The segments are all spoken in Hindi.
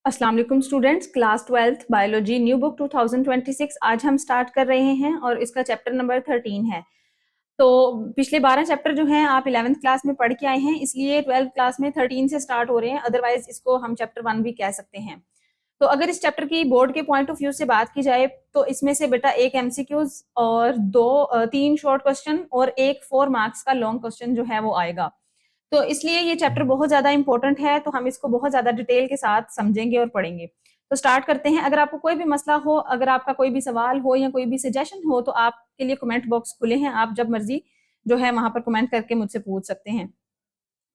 अस्सलाम वालेकुम students, class 12th biology new book 2026 आज हम स्टार्ट कर रहे हैं और इसका चैप्टर नंबर 13 है। तो पिछले 12 चैप्टर जो हैं आप 11th क्लास में पढ़ के आए हैं, इसलिए 12th क्लास में 13 से स्टार्ट हो रहे हैं, अदरवाइज इसको हम चैप्टर 1 भी कह सकते हैं। तो अगर इस चैप्टर की बोर्ड के पॉइंट ऑफ व्यू से बात की जाए तो इसमें से बेटा एक एमसीक्यूज और तीन शॉर्ट क्वेश्चन और एक 4 मार्क्स का लॉन्ग क्वेश्चन जो है वो आएगा। तो इसलिए ये चैप्टर बहुत ज्यादा इंपॉर्टेंट है, तो हम इसको बहुत ज्यादा डिटेल के साथ समझेंगे और पढ़ेंगे। तो स्टार्ट करते हैं। अगर आपको कोई भी मसला हो, अगर आपका कोई भी सवाल हो या कोई भी सजेशन हो, तो आपके लिए कमेंट बॉक्स खुले हैं, आप जब मर्जी जो है वहां पर कमेंट करके मुझसे पूछ सकते हैं।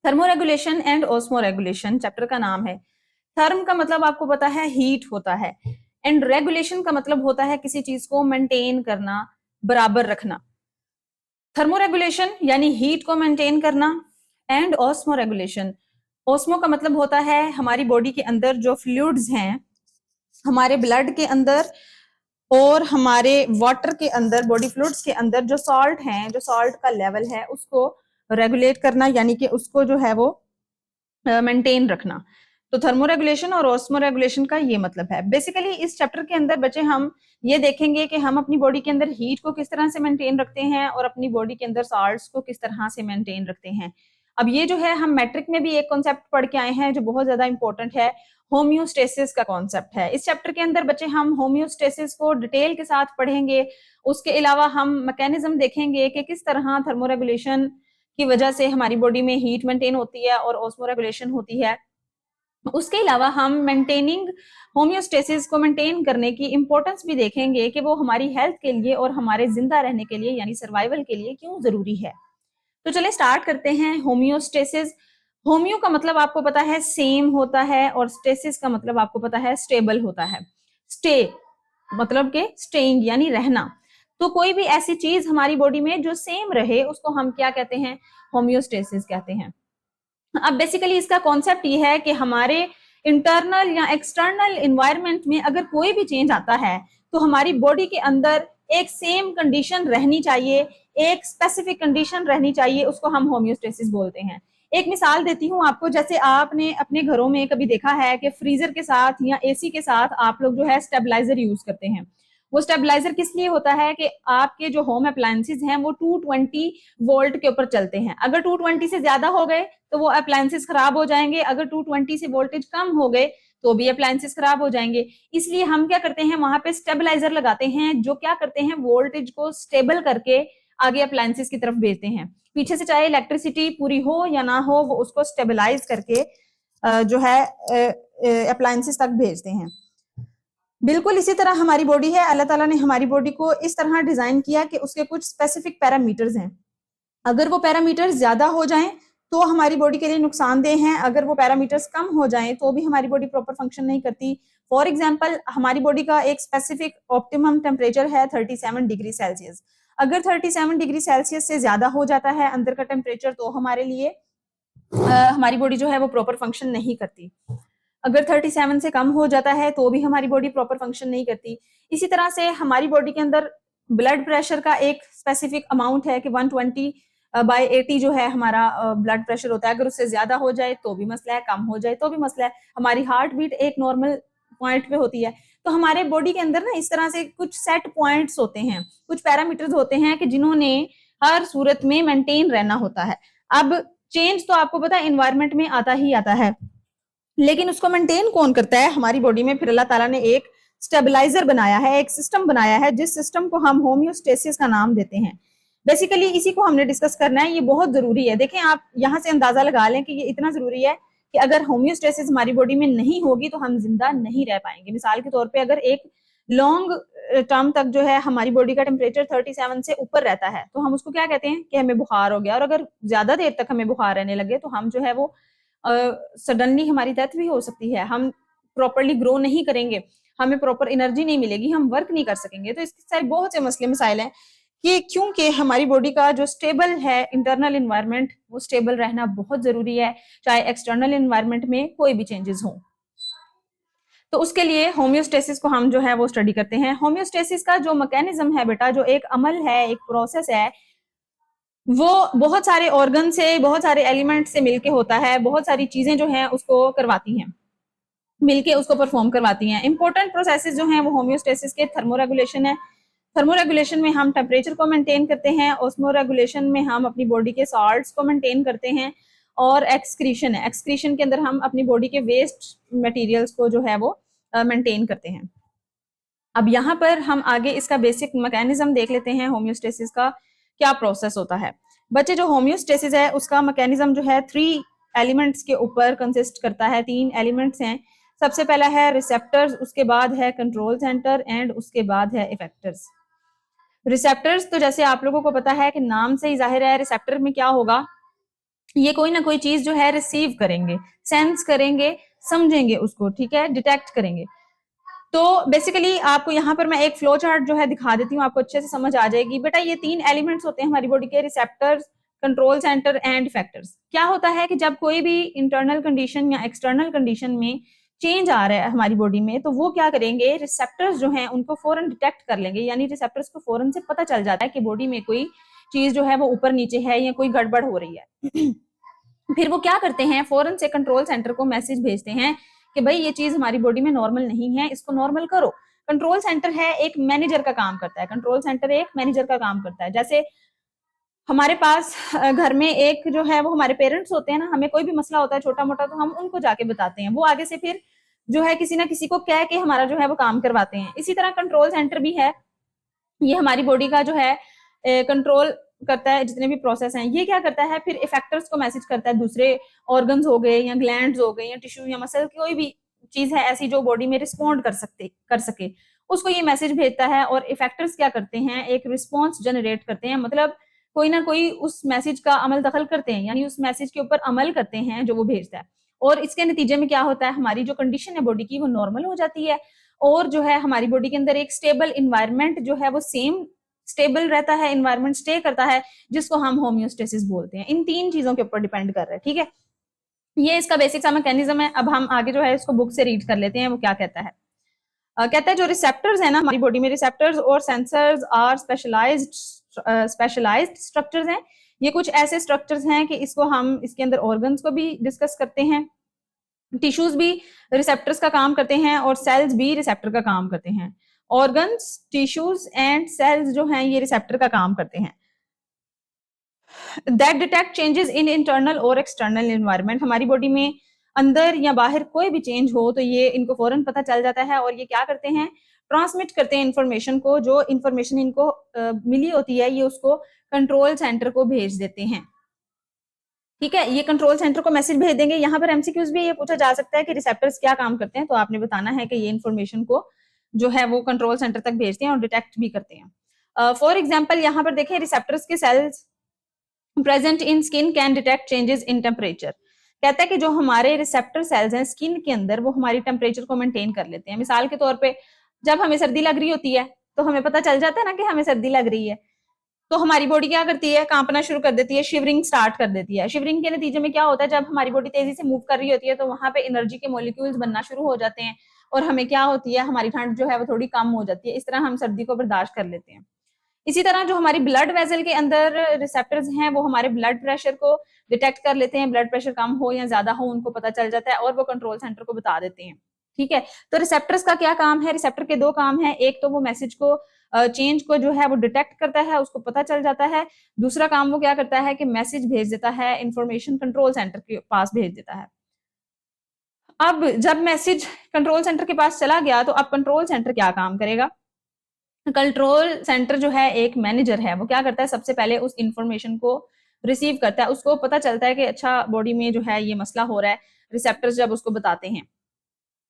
थर्मोरेगुलेशन एंड ऑस्मोरेगुलेशन चैप्टर का नाम है। थर्म का मतलब आपको पता है हीट होता है, एंड रेगुलेशन का मतलब होता है किसी चीज को मेंटेन करना, बराबर रखना। थर्मोरेगुलेशन यानी हीट को मेंटेन करना, एंड ऑस्मो रेगुलेशन, ऑस्मो का मतलब होता है हमारी बॉडी के अंदर जो फ्लूइड्स हैं, हमारे ब्लड के अंदर और हमारे वाटर के अंदर, बॉडी फ्लूइड्स के अंदर जो सॉल्ट हैं, जो सॉल्ट का लेवल है उसको रेगुलेट करना, यानी कि उसको जो है वो मेंटेन रखना। तो थर्मोरेगुलेशन और ऑस्मो रेगुलेशन का ये मतलब है। बेसिकली इस चैप्टर के अंदर बच्चे हम ये देखेंगे कि हम अपनी बॉडी के अंदर हीट को किस तरह से मेंटेन रखते हैं और अपनी बॉडी के अंदर सॉल्ट्स को किस तरह से मेंटेन रखते हैं। अब ये जो है हम मैट्रिक में भी एक कॉन्सेप्ट पढ़ के आए हैं जो बहुत ज्यादा इंपॉर्टेंट है, होम्योस्टेसिस का कॉन्सेप्ट है। इस चैप्टर के अंदर बच्चे हम होम्योस्टेसिस को डिटेल के साथ पढ़ेंगे। उसके अलावा हम मैकेनिज्म देखेंगे कि किस तरह थर्मोरेगुलेशन की वजह से हमारी बॉडी में हीट मेंटेन होती है और ऑस्मो रेगुलेशन होती है। उसके अलावा हम मेंटेनिंग होम्योस्टेसिस को मेंटेन करने की इंपॉर्टेंस भी देखेंगे कि वो हमारी हेल्थ के लिए और हमारे जिंदा रहने के लिए यानी सर्वाइवल के लिए क्यों जरूरी है। तो चलिए स्टार्ट करते हैं। होम्योस्टेसिस, होम्यो का मतलब आपको पता है सेम होता है और स्टेसिस का मतलब आपको पता है स्टेबल होता है। स्टे मतलब के स्टेइंग यानी रहना। तो कोई भी ऐसी चीज हमारी बॉडी में जो सेम रहे उसको हम क्या कहते हैं, होम्योस्टेसिस कहते हैं। अब बेसिकली इसका कॉन्सेप्ट ये है कि हमारे इंटरनल या एक्सटर्नल इन्वायरमेंट में अगर कोई भी चेंज आता है तो हमारी बॉडी के अंदर एक सेम कंडीशन रहनी चाहिए, एक स्पेसिफिक कंडीशन रहनी चाहिए, उसको हम होम्योस्टेसिस बोलते हैं। एक मिसाल देती हूँ आपको, जैसे आपने अपने घरों में कभी देखा है कि फ्रीजर के साथ या एसी के साथ आप लोग जो है स्टेबलाइजर यूज करते हैं। वो स्टेबलाइजर किस लिए होता है कि आपके जो होम अप्लायंसेस हैं वो 220 वोल्ट के ऊपर चलते हैं। अगर 220 से ज्यादा हो गए तो वो अप्लायंसेस खराब हो जाएंगे, अगर 220 से वोल्टेज कम हो गए तो भी अप्लायंसेस खराब हो जाएंगे। इसलिए हम क्या करते हैं, वहां पे स्टेबलाइजर लगाते हैं जो क्या करते हैं, वोल्टेज को स्टेबल करके आगे अप्लायंसेस की तरफ भेजते हैं। पीछे से चाहे इलेक्ट्रिसिटी पूरी हो या ना हो, वो उसको स्टेबलाइज करके जो है अप्लायंसेस तक भेजते हैं। बिल्कुल इसी तरह हमारी बॉडी है। अल्लाह ताला ने हमारी बॉडी को इस तरह डिजाइन किया कि उसके कुछ स्पेसिफिक पैरामीटर्स हैं। अगर वो पैरामीटर्स ज्यादा हो जाएं तो हमारी बॉडी के लिए नुकसानदेह हैं, अगर वो पैरामीटर्स कम हो जाएं तो भी हमारी बॉडी प्रॉपर फंक्शन नहीं करती। फॉर एग्जाम्पल, हमारी बॉडी का एक स्पेसिफिक ऑप्टिमम टेम्परेचर है 37 डिग्री सेल्सियस। अगर 37 डिग्री सेल्सियस से ज्यादा हो जाता है अंदर का टेम्परेचर तो हमारे लिए हमारी बॉडी जो है वो प्रॉपर फंक्शन नहीं करती। अगर 37 से कम हो जाता है तो भी हमारी बॉडी प्रॉपर फंक्शन नहीं करती। इसी तरह से हमारी बॉडी के अंदर ब्लड प्रेशर का एक स्पेसिफिक अमाउंट है कि 120/80 जो है हमारा ब्लड प्रेशर होता है। अगर उससे ज्यादा हो जाए तो भी मसला है, कम हो जाए तो भी मसला है। हमारी हार्ट बीट एक नॉर्मल पॉइंट पे होती है। तो हमारे बॉडी के अंदर ना इस तरह से कुछ सेट पॉइंट्स होते हैं, कुछ पैरामीटर्स होते हैं कि जिन्होंने हर सूरत में मेंटेन रहना होता है। अब चेंज तो आपको पता है एनवायरमेंट में आता ही आता है, लेकिन उसको मेंटेन कौन करता है, हमारी बॉडी में फिर अल्लाह ताला ने एक स्टेबलाइजर बनाया है, एक सिस्टम बनाया है, जिस सिस्टम को हम होम्योस्टेसिस का नाम देते हैं। बेसिकली इसी को हमने डिस्कस करना है, ये बहुत जरूरी है। देखें आप यहाँ से अंदाजा लगा लें कि ये इतना जरूरी है कि अगर होम्योस्टेसिस हमारी बॉडी में नहीं होगी तो हम जिंदा नहीं रह पाएंगे। मिसाल के तौर पर अगर एक लॉन्ग टर्म तक जो है हमारी बॉडी का टेम्परेचर 37 से ऊपर रहता है तो हम उसको क्या कहते हैं कि हमें बुखार हो गया, और अगर ज्यादा देर तक हमें बुखार रहने लगे तो हम जो है वो सडनली हमारी डेथ भी हो सकती है। हम प्रॉपरली ग्रो नहीं करेंगे, हमें प्रॉपर एनर्जी नहीं मिलेगी, हम वर्क नहीं कर सकेंगे। तो इसके सारे बहुत से मसले मसाइल हैं कि क्योंकि हमारी बॉडी का जो स्टेबल है इंटरनल इन्वायरमेंट, वो स्टेबल रहना बहुत जरूरी है, चाहे एक्सटर्नल इन्वायरमेंट में कोई भी चेंजेस हो। तो उसके लिए होम्योस्टेसिस को हम जो है वो स्टडी करते हैं। होम्योस्टेसिस का जो मैकेनिज्म है बेटा, जो एक अमल है, एक प्रोसेस है, वो बहुत सारे ऑर्गन से, बहुत सारे एलिमेंट से मिलके होता है, बहुत सारी चीजें जो हैं उसको करवाती हैं। मिलके उसको परफॉर्म करवाती हैं। इंपॉर्टेंट प्रोसेसेस जो हैं वो होम्योस्टेसिस के थर्मोरेगुलेशन है। थर्मोरेगुलेशन में हम टेम्परेचर को मेंटेन करते हैं, ऑस्मोरेगुलेशन में हम अपनी बॉडी के सॉल्ट्स को मेंटेन करते हैं, और एक्सक्रीशन है, एक्सक्रीशन के अंदर हम अपनी बॉडी के वेस्ट मटेरियल्स को जो है वो मेंटेन करते हैं। अब यहाँ पर हम आगे इसका बेसिक मैकेनिज्म देख लेते हैं, होम्योस्टेसिस का क्या प्रोसेस होता है। बच्चे, जो होम्योस्टेसिस है उसका मैकेनिज्म जो है 3 एलिमेंट्स के ऊपर कंसिस्ट करता है। 3 एलिमेंट्स हैं। सबसे पहला है रिसेप्टर्स, उसके बाद है कंट्रोल सेंटर एंड उसके बाद है इफेक्टर्स। रिसेप्टर्स तो जैसे आप लोगों को पता है कि नाम से ही जाहिर है, रिसेप्टर में क्या होगा, ये कोई ना कोई चीज जो है रिसीव करेंगे, सेंस करेंगे, समझेंगे उसको, ठीक है, डिटेक्ट करेंगे। तो बेसिकली आपको यहाँ पर मैं एक फ्लो चार्ट जो है दिखा देती हूँ, आपको अच्छे से समझ आ जाएगी। बेटा ये 3 एलिमेंट्स होते हैं हमारी बॉडी के, receptors, control centre and effectors. क्या होता है कि जब कोई भी इंटरनल कंडीशन या एक्सटर्नल कंडीशन में चेंज आ रहा है हमारी बॉडी में, तो वो क्या करेंगे, रिसेप्टर्स जो हैं उनको फौरन डिटेक्ट कर लेंगे, यानी रिसेप्टर्स को फौरन से पता चल जाता है कि बॉडी में कोई चीज जो है वो ऊपर नीचे है या कोई गड़बड़ हो रही है। फिर वो क्या करते हैं, फौरन से कंट्रोल सेंटर को मैसेज भेजते हैं कि भाई ये चीज हमारी बॉडी में नॉर्मल नहीं है, इसको नॉर्मल करो। कंट्रोल सेंटर है एक मैनेजर का काम करता है, कंट्रोल सेंटर एक मैनेजर का काम करता है। जैसे हमारे पास घर में एक जो है वो हमारे पेरेंट्स होते हैं ना, हमें कोई भी मसला होता है छोटा मोटा तो हम उनको जाके बताते हैं, वो आगे से फिर जो है किसी ना किसी को कह के हमारा जो है वो काम करवाते हैं। इसी तरह कंट्रोल सेंटर भी है, ये हमारी बॉडी का जो है कंट्रोल करता है, जितने भी प्रोसेस हैं। ये क्या करता है, फिर इफेक्टर्स को मैसेज करता है, दूसरे ऑर्गन्स हो गए या ग्लैंड्स हो गए या टिश्यू या मसल, कोई भी चीज है ऐसी जो बॉडी में रिस्पॉन्ड कर सके, उसको ये मैसेज भेजता है। और इफेक्टर्स क्या करते हैं, एक रिस्पॉन्स जनरेट करते हैं, मतलब कोई ना कोई उस मैसेज का अमल दखल करते हैं, यानी उस मैसेज के ऊपर अमल करते हैं जो वो भेजता है। और इसके नतीजे में क्या होता है, हमारी जो कंडीशन है बॉडी की वो नॉर्मल हो जाती है, और जो है हमारी बॉडी के अंदर एक स्टेबल इन्वायरमेंट जो है वो सेम स्टेबल रहता है, इन्वायरमेंट स्टे करता है, जिसको हम होम्योस्टेसिस बोलते हैं। इन 3 चीजों के ऊपर डिपेंड कर रहा है, ठीक है। ये इसका बेसिक सा मैकेनिज्म है। अब हम आगे जो है इसको बुक से रीड कर लेते हैं, वो क्या कहता है। कहता है जो रिसेप्टर्स है ना हमारी बॉडी में, रिसेप्टर्स और सेंसर्स आर स्पेशलाइज्ड स्ट्रक्चर्स हैं। ये कुछ ऐसे स्ट्रक्चर्स हैं कि इसको हम इसके अंदर ऑर्गन्स को भी डिस्कस करते हैं, टिश्यूज भी रिसेप्टर्स का काम करते हैं और सेल्स भी रिसेप्टर का काम करते हैं। ऑर्गन्स, टिश्यूज एंड सेल्स जो हैं ये रिसेप्टर का काम करते हैं। That detect changes in internal और एक्सटर्नल एनवायरनमेंट, हमारी बॉडी में अंदर या बाहर कोई भी चेंज हो तो ये इनको फौरन पता चल जाता है, और ये क्या करते हैं, ट्रांसमिट करते हैं इन्फॉर्मेशन को, जो इन्फॉर्मेशन इनको मिली होती है ये उसको कंट्रोल सेंटर को भेज देते हैं, ठीक है। ये कंट्रोल सेंटर को मैसेज भेज देंगे। यहाँ पर एमसीक्यूज भी ये पूछा जा सकता है कि रिसेप्टर्स क्या काम करते हैं, तो आपने बताना है कि ये इन्फॉर्मेशन को जो है वो कंट्रोल सेंटर तक भेजते हैं और डिटेक्ट भी करते हैं। फॉर एग्जाम्पल यहाँ पर देखें, रिसेप्टर्स के cells present in skin can detect changes in temperature. कहता है कि जो हमारे रिसेप्टर सेल्स हैं स्किन के अंदर, वो हमारी टेम्परेचर को मेंटेन कर लेते हैं। मिसाल के तौर पे जब हमें सर्दी लग रही होती है तो हमें पता चल जाता है ना कि हमें सर्दी लग रही है, तो हमारी बॉडी क्या करती है, कांपना शुरू कर देती है, शिवरिंग स्टार्ट कर देती है। शिवरिंग के नतीजे में क्या होता है, जब हमारी बॉडी तेजी से मूव कर रही होती है तो वहां पे एनर्जी के मॉलिक्यूल्स बनना शुरू हो जाते हैं, और हमें क्या होती है, हमारी ठंड जो है वो थोड़ी कम हो जाती है। इस तरह हम सर्दी को बर्दाश्त कर लेते हैं। इसी तरह जो हमारी ब्लड वेसल के अंदर रिसेप्टर्स हैं वो हमारे ब्लड प्रेशर को डिटेक्ट कर लेते हैं, ब्लड प्रेशर कम हो या ज्यादा हो उनको पता चल जाता है और वो कंट्रोल सेंटर को बता देते हैं, ठीक है। तो रिसेप्टर्स का क्या काम है, रिसेप्टर के 2 काम है, एक तो वो मैसेज को चेंज को जो है वो डिटेक्ट करता है, उसको पता चल जाता है। दूसरा काम वो क्या करता है कि मैसेज भेज देता है, इंफॉर्मेशन कंट्रोल सेंटर के पास भेज देता है। अब जब मैसेज कंट्रोल सेंटर के पास चला गया तो अब कंट्रोल सेंटर क्या काम करेगा। कंट्रोल सेंटर जो है एक मैनेजर है, वो क्या करता है, सबसे पहले उस इंफॉर्मेशन को रिसीव करता है, उसको पता चलता है कि अच्छा बॉडी में जो है ये मसला हो रहा है। रिसेप्टर्स जब उसको बताते हैं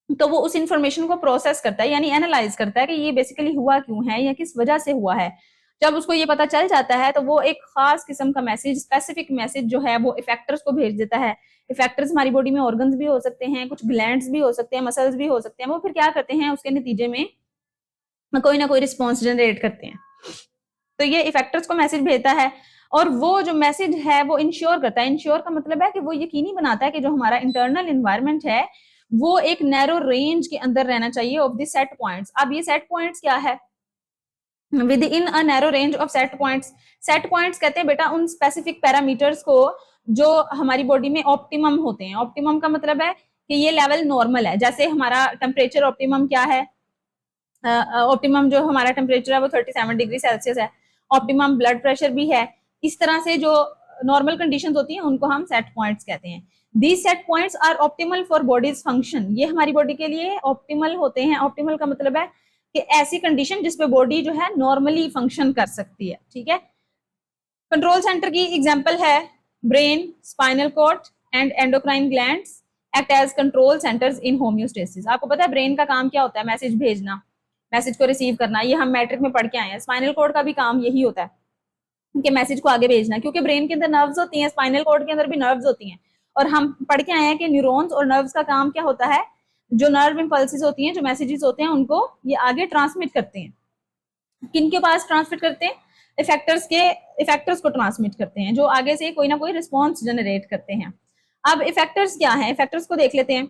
तो वो उस इंफॉर्मेशन को प्रोसेस करता है, यानी एनालाइज करता है कि ये बेसिकली हुआ क्यों है या किस वजह से हुआ है। जब उसको ये पता चल जाता है तो वो एक खास किस्म का मैसेज, स्पेसिफिक मैसेज जो है वो इफेक्टर्स को भेज देता है। इफेक्टर्स हमारी बॉडी में ऑर्गन्स भी हो सकते हैं, कुछ ग्लैंड्स भी हो सकते हैं, मसल्स भी हो सकते हैं। वो फिर क्या करते हैं, उसके नतीजे में कोई ना कोई रिस्पॉन्स जनरेट करते हैं। तो ये इफेक्टर्स को मैसेज भेजता है, और वो जो मैसेज है वो इंश्योर करता है। इंश्योर का मतलब है कि वो यकीनी बनाता है कि जो हमारा इंटरनल एनवायरनमेंट है वो एक नैरो रेंज के अंदर रहना चाहिए ऑफ द सेट पॉइंट्स। अब ये सेट पॉइंट्स क्या है, with in a narrow range of set points. Set points कहते हैं बेटा उन स्पेसिफिक पैरामीटर्स को जो हमारी बॉडी में ऑप्टिमम होते हैं। ऑप्टिमम का मतलब है कि ये लेवल नॉर्मल है। जैसे हमारा टेम्परेचर ऑप्टिमम क्या है, ऑप्टिमम जो हमारा टेम्परेचर है वो 37 डिग्री सेल्सियस है, ऑप्टिमम ब्लड प्रेशर भी है। इस तरह से जो नॉर्मल कंडीशंस होती हैं उनको हम सेट पॉइंट्स कहते हैं। These set points are optimal for body's function, ये हमारी बॉडी के लिए ऑप्टिमल होते हैं। ऑप्टिमल का मतलब है कि ऐसी कंडीशन जिसपे बॉडी जो है नॉर्मली फंक्शन कर सकती है, ठीक है। कंट्रोल सेंटर की एग्जांपल है brain, spinal cord and endocrine glands act as control centres in homeostasis. आपको पता है ब्रेन का काम क्या होता है, मैसेज भेजना, मैसेज को रिसीव करना, ये हम मैट्रिक में पढ़ के आए हैं। स्पाइनल कॉर्ड का भी काम यही होता है कि मैसेज को आगे भेजना, क्योंकि ब्रेन के अंदर नर्व्स होती हैं, स्पाइनल कॉर्ड के अंदर भी नर्व्स होती हैं, और हम पढ़ के आए हैं कि न्यूरॉन्स और नर्व्स का काम क्या होता है, जो नर्व इंपल्सेस होती हैं, जो मैसेजेस होते हैं, उनको ये आगे ट्रांसमिट करते हैं। किन के पास ट्रांसमिट करते हैं? इफेक्टर्स को ट्रांसमिट करते हैं, जो आगे से कोई ना कोई रिस्पॉन्स जनरेट करते हैं। अब इफेक्टर्स क्या है, इफेक्टर्स को देख लेते हैं।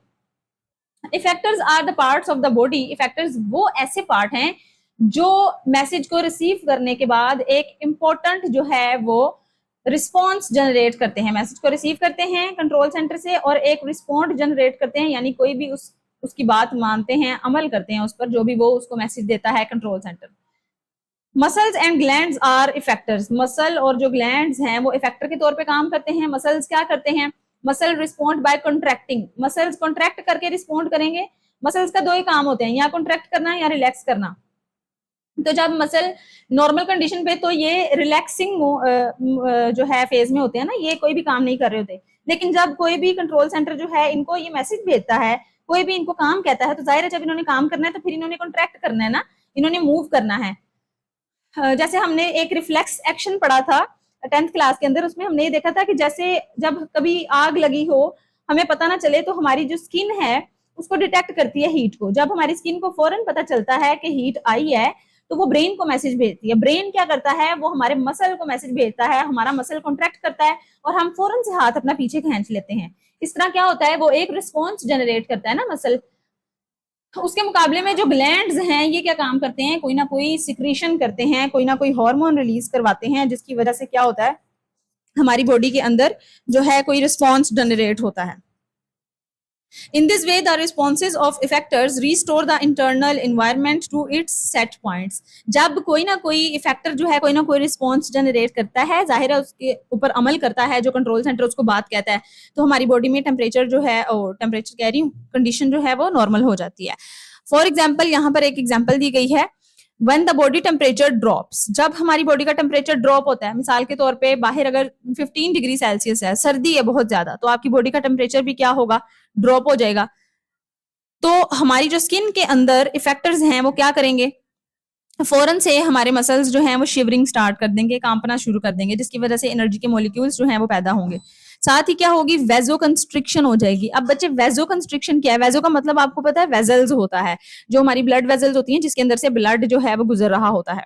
Effectors are the parts of the body. Effectors वो ऐसे पार्ट हैं जो मैसेज को रिसीव करने के बाद एक इंपॉर्टेंट जो है वो रिस्पॉन्स जनरेट करते हैं। मैसेज को रिसीव करते हैं कंट्रोल सेंटर से और एक रिस्पॉन्ड जनरेट करते हैं, यानी कोई भी उसकी बात मानते हैं, अमल करते हैं उस पर, जो भी वो उसको मैसेज देता है control centre. Muscles and glands are effectors. Muscle और जो ग्लैंड्स हैं वो इफेक्टर के तौर पे काम करते हैं। मसल्स क्या करते हैं? Muscle respond by contracting. Muscles contract करके रिस्पॉन्ड करेंगे। मसल्स का दो ही काम होते हैं, या कॉन्ट्रैक्ट करना या रिलैक्स करना। तो जब मसल नॉर्मल कंडीशन पे तो ये रिलैक्सिंग जो है फेज में होते हैं ना, ये कोई भी काम नहीं कर रहे होते। लेकिन जब कोई भी कंट्रोल सेंटर जो है इनको ये मैसेज भेजता है, कोई भी इनको काम कहता है, तो जाहिर है जब इन्होंने काम करना है तो फिर इन्होंने कॉन्ट्रैक्ट करना है ना, इन्होंने मूव करना है। जैसे हमने एक रिफ्लेक्स एक्शन पढ़ा था 10th क्लास के अंदर, उसमें हमने ये देखा था कि जैसे जब कभी आग लगी हो, हमें पता ना चले, तो हमारी जो स्किन है उसको डिटेक्ट करती है हीट को। जब हमारी स्किन को फौरन पता चलता है कि हीट आई है, तो वो ब्रेन को मैसेज भेजती है। ब्रेन क्या करता है, वो हमारे मसल को मैसेज भेजता है, हमारा मसल कॉन्ट्रैक्ट करता है और हम फौरन से हाथ अपना पीछे खींच लेते हैं। इस तरह क्या होता है, वो एक रिस्पॉन्स जनरेट करता है ना मसल। उसके मुकाबले में जो ग्लैंड्स हैं ये क्या काम करते हैं, कोई ना कोई सिक्रीशन करते हैं, कोई ना कोई हार्मोन रिलीज करवाते हैं, जिसकी वजह से क्या होता है, हमारी बॉडी के अंदर जो है कोई रिस्पॉन्स जनरेट होता है। In this way, the responses of effectors restore the internal environment to its set points. जब कोई ना कोई इफेक्टर जो है कोई ना कोई रिस्पॉन्स जनरेट करता है, जाहिर है उसके ऊपर अमल करता है, जो कंट्रोल सेंटर उसको बात कहता है, तो हमारी बॉडी में टेम्परेचर जो है, टेम्परेचर कह रही हूँ, कंडीशन जो है वो नॉर्मल हो जाती है। फॉर एग्जाम्पल, यहाँ पर एक एग्जाम्पल दी गई है, when the body temperature drops। जब हमारी बॉडी का टेम्परेचर ड्रॉप होता है, मिसाल के तौर पे बाहर अगर 15 डिग्री सेल्सियस है, सर्दी है बहुत ज्यादा, तो आपकी बॉडी का टेम्परेचर भी क्या होगा, ड्रॉप हो जाएगा। तो हमारी जो स्किन के अंदर इफेक्टर्स हैं वो क्या करेंगे, फौरन से हमारे मसल्स जो हैं वो शिवरिंग स्टार्ट कर देंगे, कांपना शुरू कर देंगे, जिसकी वजह से एनर्जी के मॉलिक्यूल्स जो हैं वो पैदा होंगे। साथ ही क्या होगी, वेजो कंस्ट्रिक्शन हो जाएगी। अब बच्चे, वेजो कंस्ट्रिक्शन क्या है? वेजो का मतलब आपको पता है, वेजल्स होता है, जो हमारी ब्लड वेजल्स होती हैं, जिसके अंदर से ब्लड जो है वो गुजर रहा होता है,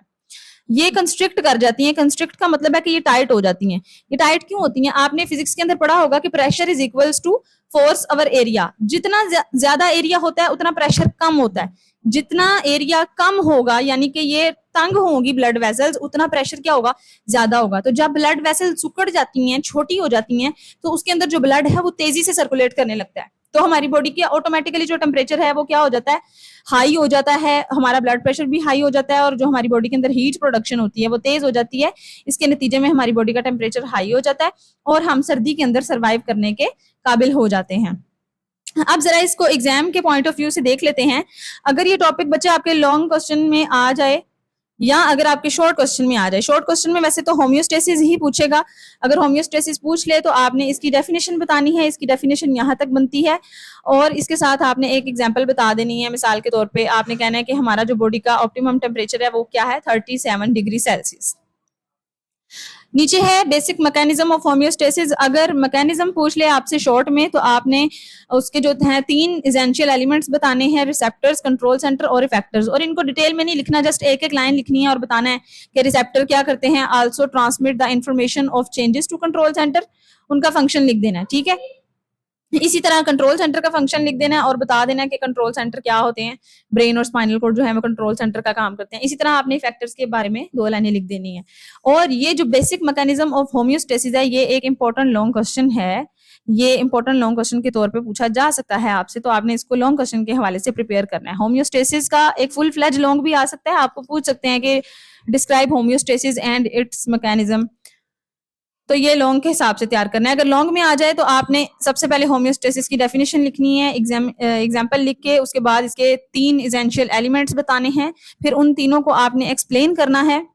ये कंस्ट्रिक्ट कर जाती हैं। कंस्ट्रिक्ट का मतलब है कि ये टाइट हो जाती हैं। ये टाइट क्यों होती हैं? आपने फिजिक्स के अंदर पढ़ा होगा कि pressure is equals to force over area. जितना ज्यादा एरिया होता है उतना प्रेशर कम होता है। जितना एरिया कम होगा, यानी कि ये तंग होंगी ब्लड वेसल्स, उतना प्रेशर क्या होगा, ज्यादा होगा। तो जब ब्लड वेसल सिकुड़ जाती हैं, छोटी हो जाती हैं, तो उसके अंदर जो ब्लड है वो तेजी से सर्कुलेट करने लगता है। तो हमारी बॉडी की ऑटोमेटिकली जो टेम्परेचर है वो क्या हो जाता है, हाई हो जाता है, हमारा ब्लड प्रेशर भी हाई हो जाता है, और जो हमारी बॉडी के अंदर हीट प्रोडक्शन होती है वो तेज हो जाती है। इसके नतीजे में हमारी बॉडी का टेम्परेचर हाई हो जाता है और हम सर्दी के अंदर सर्वाइव करने के काबिल हो जाते हैं। अब जरा इसको एग्जाम के पॉइंट ऑफ व्यू से देख लेते हैं। अगर ये टॉपिक बच्चे आपके लॉन्ग क्वेश्चन में आ जाए या अगर आपके शॉर्ट क्वेश्चन में आ जाए, शॉर्ट क्वेश्चन में वैसे तो होम्योस्टेसिस ही पूछेगा। अगर होम्योस्टेसिस पूछ ले तो आपने इसकी डेफिनेशन बतानी है, इसकी डेफिनेशन यहाँ तक बनती है, और इसके साथ आपने एक एग्जांपल बता देनी है। मिसाल के तौर पे आपने कहना है कि हमारा जो बॉडी का ऑप्टिमम टेम्परेचर है वो क्या है, 37 डिग्री सेल्सियस। नीचे है बेसिक मैकेनिज्म ऑफ होम्योस्टेसिस। अगर मैकेनिज्म पूछ ले आपसे शॉर्ट में, तो आपने उसके जो हैं 3 एसेंशियल एलिमेंट्स बताने हैं, रिसेप्टर्स, कंट्रोल सेंटर और इफेक्टर्स। और इनको डिटेल में नहीं लिखना, जस्ट एक एक लाइन लिखनी है और बताना है कि रिसेप्टर क्या करते हैं, also transmit the information of changes to control centre, उनका फंक्शन लिख देना है, ठीक है। इसी तरह कंट्रोल सेंटर का फंक्शन लिख देना है और बता देना है कि कंट्रोल सेंटर क्या होते हैं। ब्रेन और स्पाइनल कॉर्ड जो है वो कंट्रोल सेंटर का काम करते हैं। इसी तरह आपने फैक्टर्स के बारे में 2 लाइनें लिख देनी है। और ये जो बेसिक मैकेनिज्म ऑफ होम्योस्टेसिस है, ये एक इंपॉर्टेंट लॉन्ग क्वेश्चन है, ये इंपॉर्टेंट लॉन्ग क्वेश्चन के तौर पे पूछा जा सकता है आपसे, तो आपने इसको लॉन्ग क्वेश्चन के हवाले से प्रिपेयर करना है। होम्योस्टेसिस का एक फुल फ्लेज लॉन्ग भी आ सकता है, आपको पूछ सकते हैं कि describe homeostasis and it's mechanism, तो ये लॉन्ग के हिसाब से तैयार करना है। अगर लॉन्ग में आ जाए तो आपने सबसे पहले होम्योस्टेसिस की डेफिनेशन लिखनी है, एग्जाम्पल लिख के, उसके बाद इसके 3 एसेंशियल एलिमेंट्स बताने हैं, फिर उन तीनों को आपने एक्सप्लेन करना है।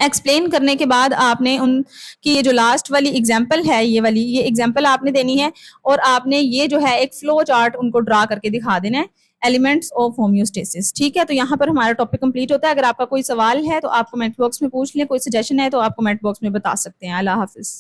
एक्सप्लेन करने के बाद आपने उनकी ये जो लास्ट वाली एग्जाम्पल है, ये एग्जाम्पल आपने देनी है, और आपने ये जो है एक फ्लो चार्ट उनको ड्रा करके दिखा देना है, एलिमेंट्स ऑफ होम्योस्टेसिस। ठीक है, तो यहाँ पर हमारा टॉपिक कंप्लीट होता है। अगर आपका कोई सवाल है तो आप कमेंट बॉक्स में पूछ लें, कोई सजेशन है तो आप कमेंट बॉक्स में बता सकते हैं। अल्लाह हाफिज।